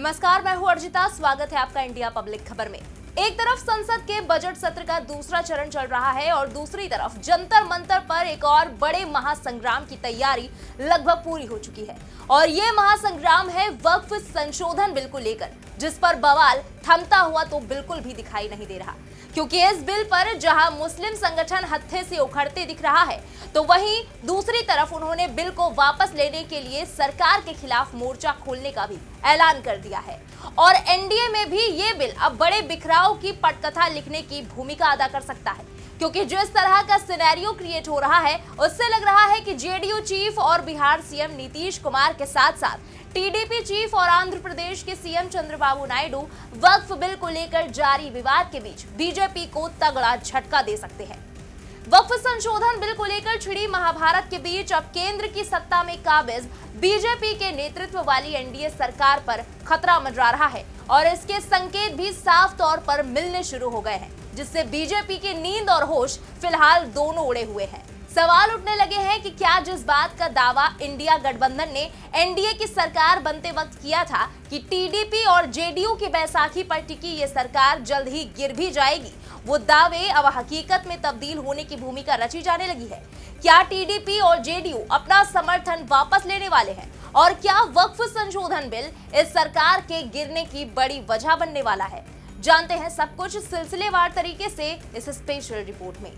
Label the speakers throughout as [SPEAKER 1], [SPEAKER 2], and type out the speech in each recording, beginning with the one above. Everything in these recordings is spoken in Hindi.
[SPEAKER 1] नमस्कार, मैं हूं अर्जिता। स्वागत है आपका इंडिया पब्लिक खबर में। एक तरफ संसद के बजट सत्र का दूसरा चरण चल रहा है और दूसरी तरफ जंतर मंतर पर एक और बड़े महासंग्राम की तैयारी लगभग पूरी हो चुकी है। और ये महासंग्राम है वक्फ संशोधन बिल को लेकर, जिस पर बवाल थमता हुआ तो बिल्कुल भी दिखाई नहीं दे रहा। क्योंकि इस बिल पर जहां मुस्लिम संगठन हत्थे से उखड़ते दिख रहा है, तो वहीं दूसरी तरफ उन्होंने बिल को वापस लेने के लिए सरकार के खिलाफ मोर्चा खोलने का भी ऐलान कर दिया है। और एनडीए में भी ये बिल अब बड़े बिखराव की पटकथा लिखने की भूमिका अदा कर सकता है, क्योंकि जिस तरह का सिनेरियो क्रिएट हो रहा है उससे लग रहा है कि जेडीयू चीफ और बिहार सीएम नीतीश कुमार के साथ साथ टीडीपी चीफ और आंध्र प्रदेश के सीएम चंद्रबाबू नायडू वक्फ बिल को लेकर जारी विवाद के बीच बीजेपी को तगड़ा झटका दे सकते हैं। वक्फ संशोधन बिल को लेकर छिड़ी महाभारत के बीच अब केंद्र की सत्ता में काबिज बीजेपी के नेतृत्व वाली एनडीए सरकार पर खतरा मंडरा रहा है और इसके संकेत भी साफ तौर पर मिलने शुरू हो गए हैं, जिससे बीजेपी की नींद और होश फिलहाल दोनों उड़े हुए हैं। सवाल उठने लगे हैं कि क्या जिस बात का दावा इंडिया गठबंधन ने एनडीए की सरकार बनते वक्त किया था कि टीडीपी और जेडीयू की बैसाखी पर टिकी ये सरकार जल्द ही गिर भी जाएगी, वो दावे अब हकीकत में तब्दील होने की भूमिका रची जाने लगी है। क्या टीडीपी और जेडीयू अपना समर्थन वापस लेने वाले हैं और क्या वक्फ संशोधन बिल इस सरकार के गिरने की बड़ी वजह बनने वाला है? जानते हैं सब कुछ सिलसिलेवार तरीके से इस स्पेशल रिपोर्ट में।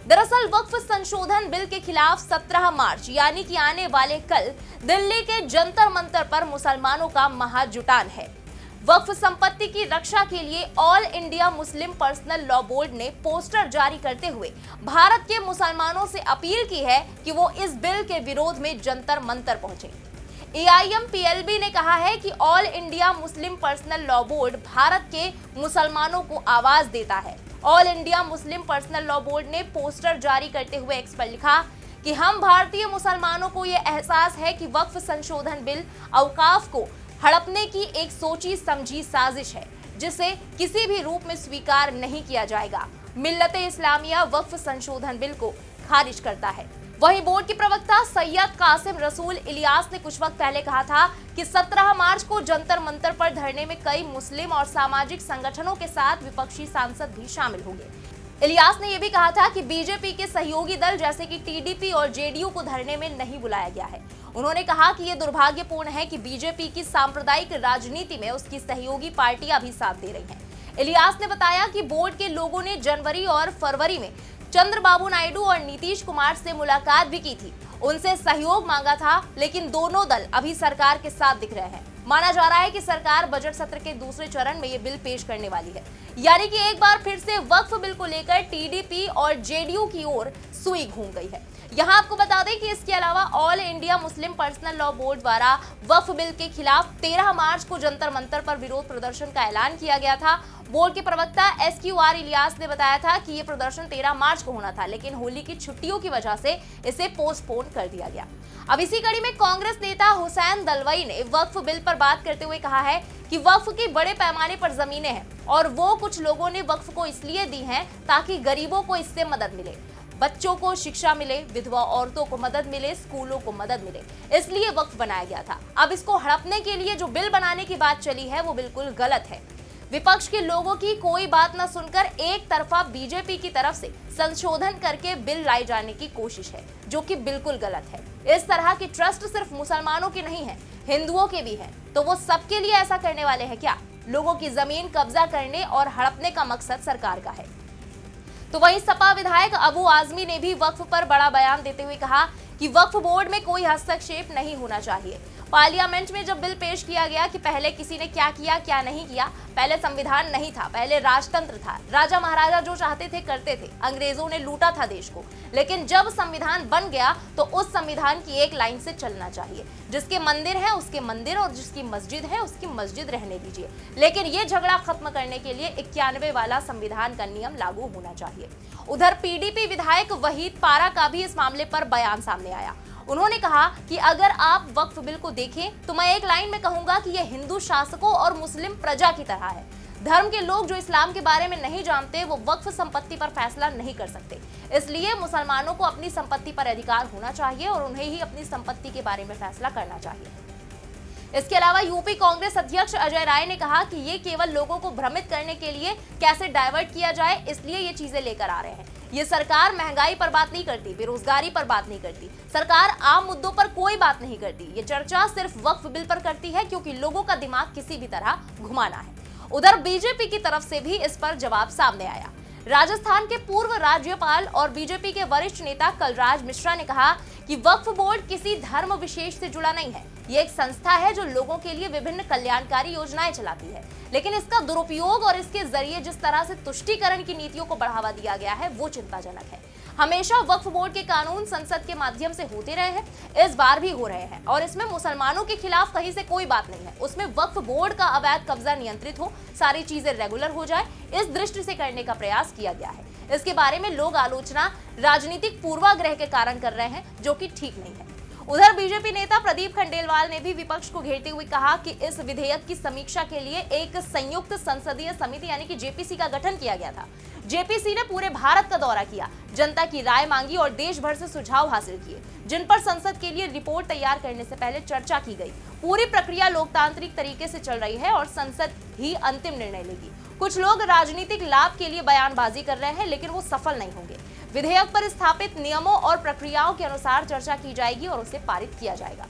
[SPEAKER 1] दरअसल वक्फ संशोधन बिल के खिलाफ 17 मार्च यानी कि आने वाले कल दिल्ली के जंतर मंतर पर मुसलमानों का महाजुटान है। वक्फ संपत्ति की रक्षा के लिए all India Muslim personal law board ने पोस्टर जारी करते हुए भारत के मुसलमानों से अपील की है कि वो इस बिल के विरोध में जंतर मंतर पहुंचे। AIMPLB ने कहा है कि all India Muslim personal law board Bharat के मुसलमानों को आवाज देता है। All India Muslim personal law board ने पोस्टर जारी करते हुए एक्स पर लिखा कि हम भारतीय मुसलमानों को ये एहसास है कि वक्फ संशोधन बिल औकाफ को हड़पने की एक सोची समझी साजिश है, जिसे किसी भी रूप में स्वीकार नहीं किया जाएगा। मिल्लते इस्लामिया वक्फ संशोधन बिल को खारिज करता है। वहीं बोर्ड के प्रवक्ता सैयद कासिम रसूल इलियास ने कुछ वक्त पहले कहा था कि 17 मार्च को जंतर मंतर पर धरने में कई मुस्लिम और सामाजिक संगठनों के साथ विपक्षी सांसद भी शामिल होंगे। इलियास ने यह भी कहा था कि बीजेपी के सहयोगी दल जैसे कि टीडीपी और जेडीयू को धरने में नहीं बुलाया गया है। उन्होंने कहा कि यह दुर्भाग्यपूर्ण है कि बीजेपी की सांप्रदायिक राजनीति में उसकी सहयोगी पार्टियां भी साथ दे रही हैं। इलियास ने बताया कि बोर्ड के लोगों ने जनवरी और फरवरी में चंद्रबाबू नायडू और नीतीश कुमार से मुलाकात भी की थी, उनसे सहयोग मांगा था, लेकिन दोनों दल अभी सरकार के साथ दिख रहे हैं। माना जा रहा है कि सरकार बजट सत्र के दूसरे चरण में ये बिल पेश करने वाली है, यानी कि एक बार फिर से वक्फ बिल को लेकर टीडीपी और जेडीयू की ओर सुई घूम गई है। यहाँ आपको बता दें कि इसके अलावा all India Muslim personal law board द्वारा वक्फ बिल के खिलाफ 13 मार्च को जंतर मंतर पर विरोध प्रदर्शन का ऐलान किया गया था। बोर्ड के प्रवक्ता SQR इलियास ने बताया था कि ये प्रदर्शन 13 मार्च को होना था, लेकिन होली की छुट्टियों की वजह से इसे पोस्टपोन कर दिया गया। अब इसी कड़ी में कांग्रेस नेता हुसैन दलवाई ने वक्फ बिल पर बात करते हुए कहा है कि वक्फ की बड़े पैमाने पर जमीनें हैं और वो कुछ लोगों ने वक्फ को इसलिए दी हैं ताकि गरीबों को इससे मदद मिले, बच्चों को शिक्षा मिले, विधवा औरतों को मदद मिले, स्कूलों को मदद मिले, इसलिए वक्फ बनाया गया था। अब इसको हड़पने के लिए जो बिल बनाने की बात चली है वो बिल्कुल गलत है। विपक्ष के लोगों की कोई बात न सुनकर एक तरफा बीजेपी की तरफ से संशोधन करके बिल लाई जाने की कोशिश है, जो कि बिल्कुल गलत है। इस तरह की ट्रस्ट सिर्फ मुसलमानों के नहीं है, हिंदुओं के भी है, तो वो सबके लिए ऐसा करने वाले हैं क्या? लोगों की जमीन कब्जा करने और हड़पने का मकसद सरकार का है। तो वहीं सपा विधायक अबू आजमी ने भी वक्फ पर बड़ा बयान देते हुए कहा कि वक्फ बोर्ड में कोई हस्तक्षेप नहीं होना चाहिए। पार्लियामेंट में जब बिल पेश किया गया कि पहले किसी ने क्या किया क्या नहीं किया, पहले संविधान नहीं था, पहले राजतंत्र था, राजा महाराजा जो चाहते थे करते थे, अंग्रेजों ने लूटा था देश को, लेकिन जब संविधान बन गया तो उस संविधान की एक लाइन से चलना चाहिए, जिसके मंदिर है उसके मंदिर और जिसकी मस्जिद है उसकी मस्जिद रहने दीजिए, लेकिन ये झगड़ा खत्म करने के लिए 91 वाला संविधान का नियम लागू होना चाहिए। उधर पीडीपी विधायक वहीद पारा का भी इस मामले पर बयान सामने आया। उन्होंने कहा कि अगर आप वक्फ बिल को देखें तो मैं एक लाइन में कहूंगा कि यह हिंदू शासकों और मुस्लिम प्रजा की तरह है। धर्म के लोग जो इस्लाम के बारे में नहीं जानते वो वक्फ संपत्ति पर फैसला नहीं कर सकते, इसलिए मुसलमानों को अपनी संपत्ति पर अधिकार होना चाहिए और उन्हें ही अपनी संपत्ति के बारे में फैसला करना चाहिए। इसके अलावा यूपी कांग्रेस अध्यक्ष अजय राय ने कहा कि ये केवल लोगों को भ्रमित करने के लिए कैसे डाइवर्ट किया जाए, इसलिए ये चीजें लेकर आ रहे हैं। ये सरकार महंगाई पर बात नहीं करती, बेरोजगारी पर बात नहीं करती, सरकार आम मुद्दों पर कोई बात नहीं करती। ये चर्चा सिर्फ वक्फ बिल पर करती है क्योंकि लोगों का दिमाग किसी भी तरह घुमाना है। उधर बीजेपी की तरफ से भी इस पर जवाब सामने आया। राजस्थान के पूर्व राज्यपाल और बीजेपी के वरिष्ठ नेता कलराज मिश्रा ने कहा कि वक्फ बोर्ड किसी धर्म विशेष से जुड़ा नहीं है। ये एक संस्था है जो लोगों के लिए विभिन्न कल्याणकारी योजनाएं चलाती है, लेकिन इसका दुरुपयोग और इसके जरिए जिस तरह से तुष्टीकरण की नीतियों को बढ़ावा दिया गया है वो चिंताजनक है। हमेशा वक्फ बोर्ड के कानून संसद के माध्यम से होते रहे हैं, इस बार भी हो रहे हैं और इसमें मुसलमानों के खिलाफ कहीं से कोई बात नहीं है। उसमें वक्फ बोर्ड का अवैध कब्जा नियंत्रित हो, सारी चीजें रेगुलर हो जाए, इस दृष्टि से करने का प्रयास किया गया है। इसके बारे में लोग आलोचना राजनीतिक पूर्वाग्रह के कारण कर रहे हैं, जो कि ठीक नहीं है। उधर बीजेपी नेता प्रदीप खंडेलवाल ने भी विपक्ष को घेरते हुए कहा कि इस विधेयक की समीक्षा के लिए एक संयुक्त संसदीय समिति यानी कि जेपीसी का गठन किया गया था। जेपीसी ने पूरे भारत का दौरा किया, जनता की राय मांगी और देश भर से सुझाव हासिल किए, जिन पर संसद के लिए रिपोर्ट तैयार करने से पहले चर्चा की गई। पूरी प्रक्रिया लोकतांत्रिक तरीके से चल रही है और संसद ही अंतिम निर्णय लेगी। कुछ लोग राजनीतिक लाभ के लिए बयानबाजी कर रहे हैं, लेकिन वो सफल नहीं होंगे। विधेयक पर स्थापित नियमों और प्रक्रियाओं के अनुसार चर्चा की जाएगी और उसे पारित किया जाएगा।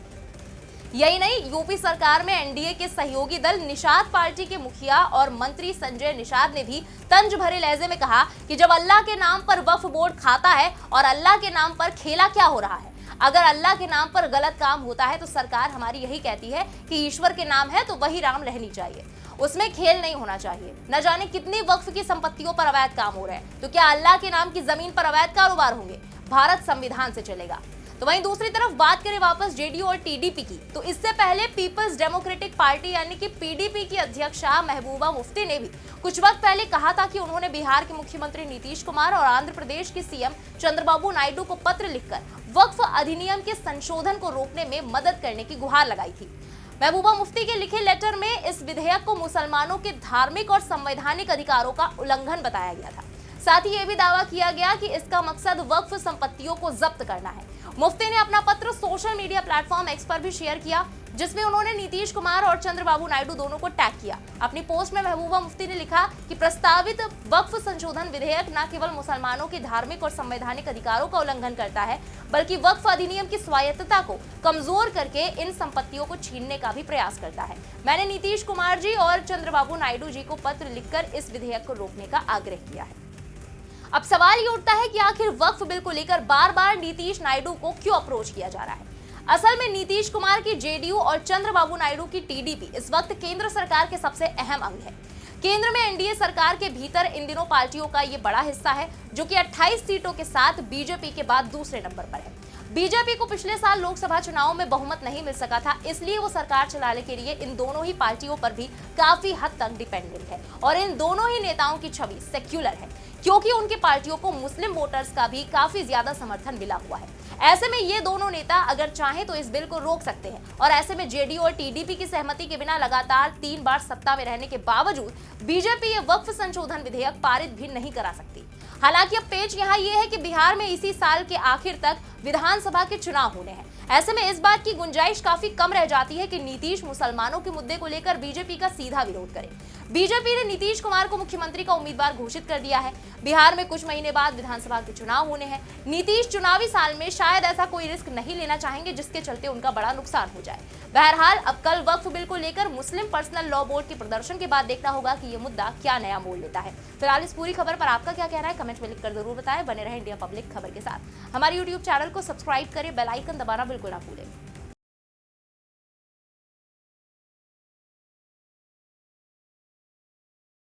[SPEAKER 1] यही नहीं, यूपी सरकार में एनडीए के सहयोगी दल निषाद पार्टी के मुखिया और मंत्री संजय निषाद ने भी तंज भरे लहजे में कहा कि जब अल्लाह के नाम पर वक्फ बोर्ड खाता है और अल्लाह के नाम पर खेला क्या हो रहा है। अगर अल्लाह के नाम पर गलत काम होता है तो सरकार हमारी यही कहती है कि ईश्वर के नाम है तो वही राम रहनी चाहिए, उसमें खेल नहीं होना चाहिए। न जाने कितनी वक्फ की संपत्तियों पर अवैध काम हो रहे हैं, तो क्या अल्लाह के नाम की जमीन पर अवैध कारोबार होंगे? भारत संविधान से चलेगा। तो वहीं दूसरी तरफ बात करें वापस जेडीयू और टीडीपी की, तो इससे पहले पीपल्स डेमोक्रेटिक पार्टी यानी कि पीडीपी की अध्यक्षा महबूबा मुफ्ती ने भी कुछ वक्त पहले कहा था कि उन्होंने बिहार के मुख्यमंत्री नीतीश कुमार और आंध्र प्रदेश के सीएम चंद्रबाबू नायडू को पत्र लिखकर वक्फ अधिनियम के संशोधन को रोकने में मदद करने की गुहार लगाई थी। महबूबा मुफ्ती के लिखे लेटर में इस विधेयक को मुसलमानों के धार्मिक और संवैधानिक अधिकारों का उल्लंघन बताया गया था। साथ ही यह भी दावा किया गया कि इसका मकसद वक्फ संपत्तियों को जब्त करना है। मुफ्ती ने अपना पत्र सोशल मीडिया प्लेटफॉर्म एक्स पर भी शेयर किया, जिसमें उन्होंने नीतीश कुमार और चंद्रबाबू नायडू दोनों को टैग किया। अपनी पोस्ट में महबूबा मुफ्ती ने लिखा कि प्रस्तावित वक्फ संशोधन विधेयक न केवल मुसलमानों के धार्मिक और संवैधानिक अधिकारों का उल्लंघन करता है, बल्कि वक्फ अधिनियम की स्वायत्तता को कमजोर करके इन संपत्तियों को छीनने का भी प्रयास करता है। मैंने नीतीश कुमार जी और चंद्रबाबू नायडू जी को पत्र लिखकर इस विधेयक को रोकने का आग्रह किया है। अब सवाल ये उठता है कि आखिर वक्फ बिल को लेकर बार बार नीतीश नायडू को क्यों अप्रोच किया जा रहा है। असल में नीतीश कुमार की जेडीयू और चंद्रबाबू नायडू की टीडीपी इस वक्त केंद्र सरकार के सबसे अहम अंग है। केंद्र में एनडीए सरकार के भीतर इन दिनों पार्टियों का ये बड़ा हिस्सा है, जो कि 28 सीटों के साथ बीजेपी के बाद दूसरे नंबर पर है। बीजेपी को पिछले साल लोकसभा चुनाव में बहुमत नहीं मिल सका था, इसलिए वो सरकार चलाने के लिए इन दोनों ही पार्टियों पर भी काफी हद तक डिपेंडेंट है और इन दोनों ही नेताओं की छवि सेक्युलर है, क्योंकि उनकी पार्टियों को मुस्लिम वोटर्स का भी काफी ज्यादा समर्थन मिला हुआ है। ऐसे में ये दोनों नेता अगर चाहें तो इस बिल को रोक सकते हैं और ऐसे में जेडीयू और टीडीपी की सहमति के बिना लगातार 3 बार सत्ता में रहने के बावजूद बीजेपी ये वक्फ संशोधन विधेयक पारित भी नहीं करा सकती। हालांकि अब पेच यहाँ ये है कि बिहार में इसी साल के आखिर तक विधानसभा के चुनाव होने हैं। ऐसे में इस बात की गुंजाइश काफी कम रह जाती है कि नीतीश मुसलमानों के मुद्दे को लेकर बीजेपी का सीधा विरोध करे। बीजेपी ने नीतीश कुमार को मुख्यमंत्री का उम्मीदवार घोषित कर दिया है। बिहार में कुछ महीने बाद विधानसभा के चुनाव होने हैं। नीतीश चुनावी साल में शायद ऐसा कोई रिस्क नहीं लेना चाहेंगे जिसके चलते उनका बड़ा नुकसान हो जाए। बहरहाल अब कल वक्फ बिल को लेकर मुस्लिम पर्सनल लॉ बोर्ड के प्रदर्शन के बाद देखना होगा कि ये मुद्दा क्या नया मोड़ लेता है। फिलहाल इस पूरी खबर पर आपका क्या कहना है, कमेंट में लिखकर जरूर बताएं। बने रहे इंडिया पब्लिक खबर के साथ। हमारे यूट्यूब चैनल को सब्सक्राइब करें, बेल आइकन दबाना बिल्कुल ना भूलें।